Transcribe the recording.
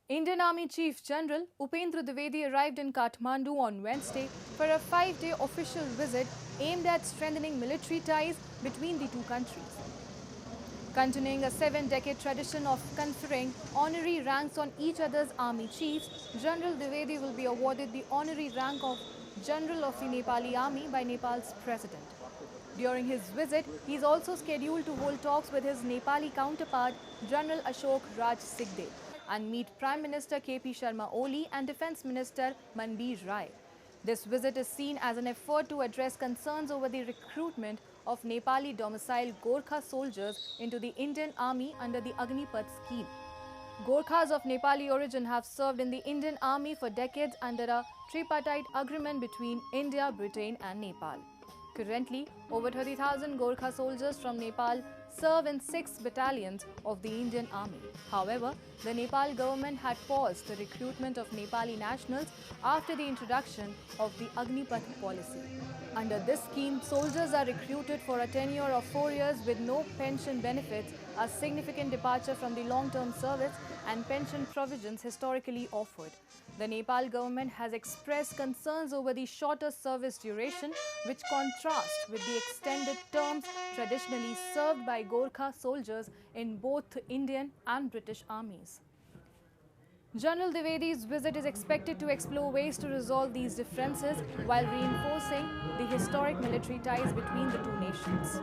Indian Army Chief General Upendra Dwivedi arrived in Kathmandu on Wednesday for a 5-day official visit aimed at strengthening military ties between the two countries. Continuing a 7-decade tradition of conferring honorary ranks on each other's army chiefs, General Dwivedi will be awarded the honorary rank of General of the Nepali Army by Nepal's President. During his visit, he is also scheduled to hold talks with his Nepali counterpart, General Ashok Raj Sigdel, and meet Prime Minister KP Sharma Oli and Defence Minister Manbir. This visit is seen as an effort to address concerns over the recruitment of Nepali domicile Gorkha soldiers into the Indian Army under the Agnipath Scheme. Gorkhas of Nepali origin have served in the Indian Army for decades under a tripartite agreement between India, Britain and Nepal. Currently, over 30,000 Gorkha soldiers from Nepal serve in 6 battalions of the Indian Army. However, the Nepal government had paused the recruitment of Nepali nationals after the introduction of the Agnipath policy. Under this scheme, soldiers are recruited for a tenure of 4 years with no pension benefits, a significant departure from the long-term service and pension provisions historically offered. The Nepal government has expressed concerns over the shorter service duration, which contrast with the extended terms traditionally served by Gorkha soldiers in both Indian and British armies. General Dwivedi's visit is expected to explore ways to resolve these differences while reinforcing the historic military ties between the two nations.